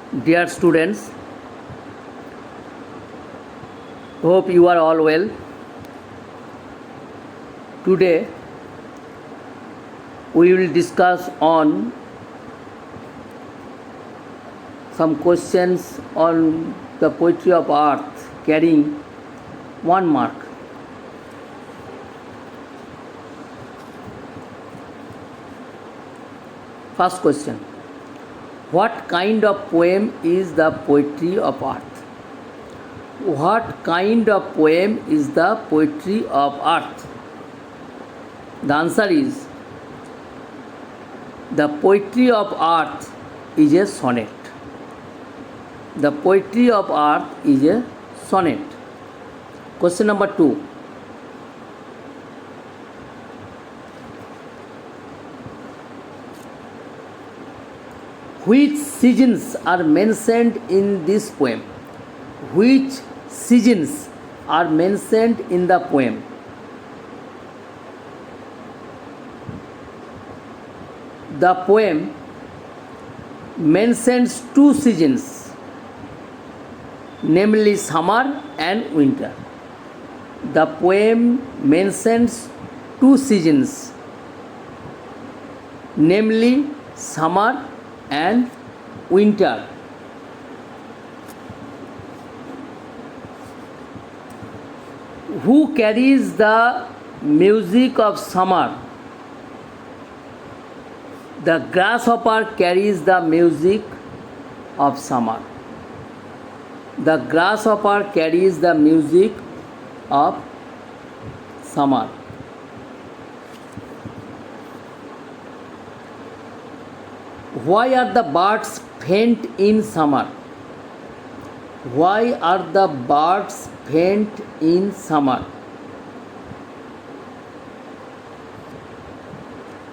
Dear students, hope you are all well. Today we will discuss on some questions on the poetry of earth carrying 1 mark. First question: what kind of poem is the poetry of earth? What kind of poem is the poetry of earth? The answer is the poetry of earth is a sonnet. The poetry of earth is a sonnet. Question number 2. Which seasons are mentioned in this poem? Which seasons are mentioned in the poem? The poem mentions 2 seasons, namely summer and winter. The poem mentions 2 seasons, namely summer and winter. Who carries the music of summer? The grasshopper carries the music of summer. The grasshopper carries the music of summer. Why are the birds faint in summer? Why are the birds faint in summer?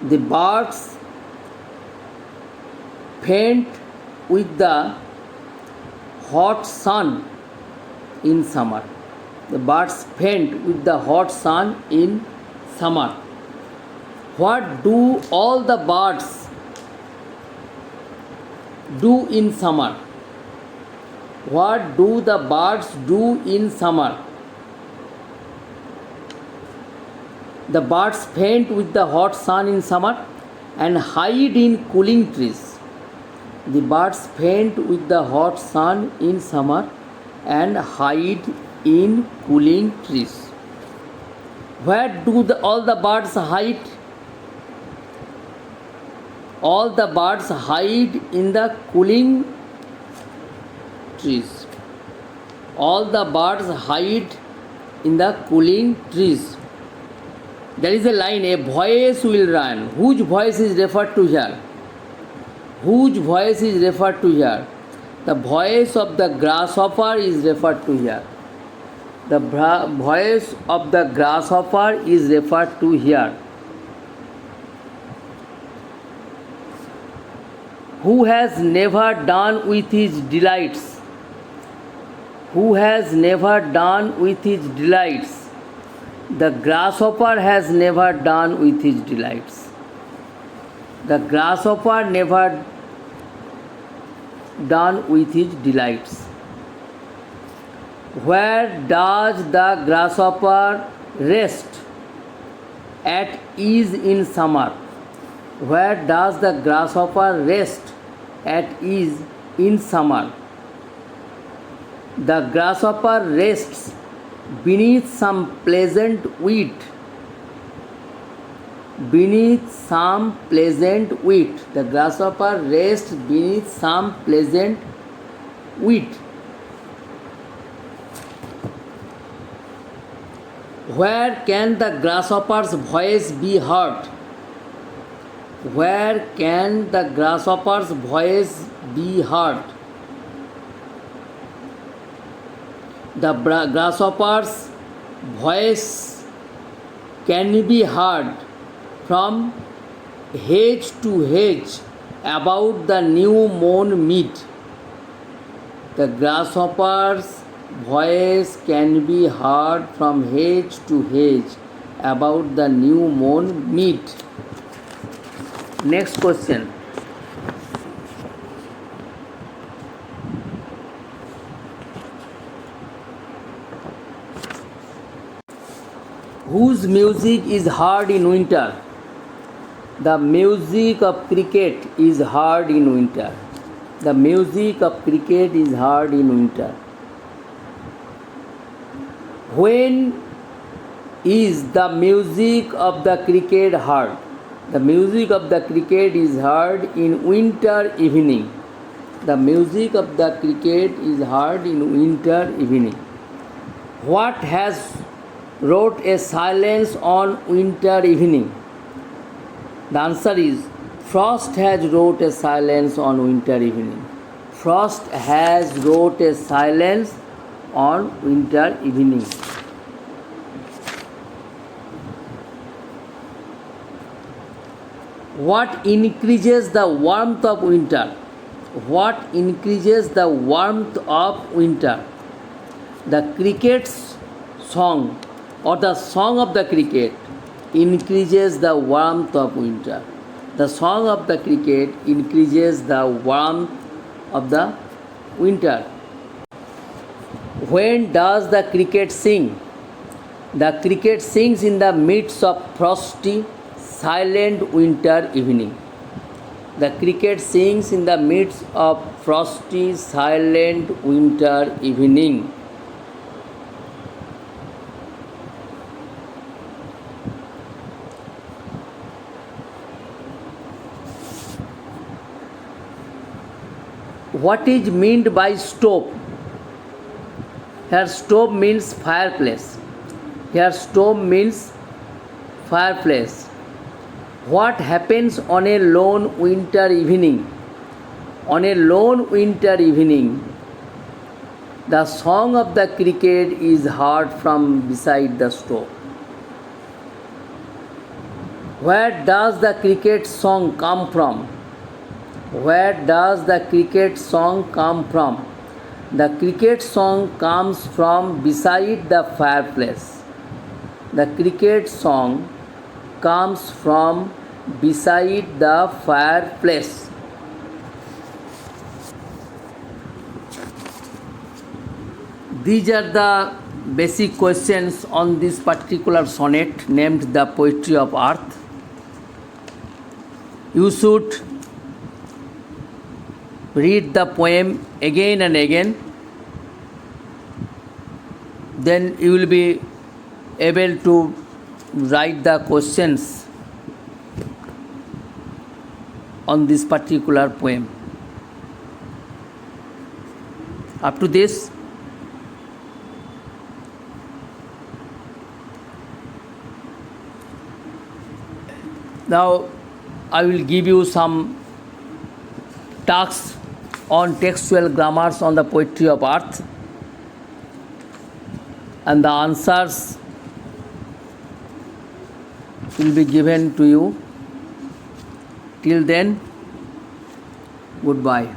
The birds faint with the hot sun in summer. The birds faint with the hot sun in summer. What do all the birds do in summer? What do the birds do in summer? The birds faint with the hot sun in summer and hide in cooling trees. The birds faint with the hot sun in summer and hide in cooling trees. Where do all the birds hide? All the birds hide in the cooling trees. All the birds hide in the cooling trees. There is a line, a voice will run. Whose voice is referred to here? Whose voice is referred to here? The voice of the grasshopper is referred to here. The voice of the grasshopper is referred to here. Who has never done with his delights? Who has never done with his delights? The grasshopper has never done with his delights. The grasshopper never done with his delights. Where does the grasshopper rest at ease in summer? Where does the grasshopper rest at ease in summer? The grasshopper rests beneath some pleasant wheat. Beneath some pleasant wheat. The grasshopper rests beneath some pleasant wheat. Where can the grasshopper's voice be heard? Where can the grasshopper's voice be heard? The grasshopper's voice can be heard from hedge to hedge about the new mown meat. The grasshopper's voice can be heard from hedge to hedge about the new mown meat. Next question. Whose music is heard in winter? The music of cricket is heard in winter. The music of cricket is heard in winter. When is the music of the cricket heard? The music of the cricket is heard in winter evening. The music of the cricket is heard in winter evening. What has wrote a silence on winter evening? The answer is Frost has wrote a silence on winter evening. Frost has wrote a silence on winter evening. What increases the warmth of winter? What increases the warmth of winter? The cricket's song or the song of the cricket increases the warmth of winter. The song of the cricket increases the warmth of the winter. When does the cricket sing? The cricket sings in the midst of frosty, silent winter evening. The cricket sings in the midst of frosty, silent winter evening. What is meant by stove? Here stove means fireplace. Here stove means fireplace. What happens on a lone winter evening? On a lone winter evening, the song of the cricket is heard from beside the stove. Where does the cricket song come from? Where does the cricket song come from? The cricket song comes from beside the fireplace. The cricket song comes from beside the fireplace. These are the basic questions on this particular sonnet named The Poetry of Earth. You should read the poem again and again, then you will be able to write the questions on this particular poem. Up to this, now I will give you some tasks on textual grammars on the poetry of earth, and the answers will be given to you. Till then, goodbye.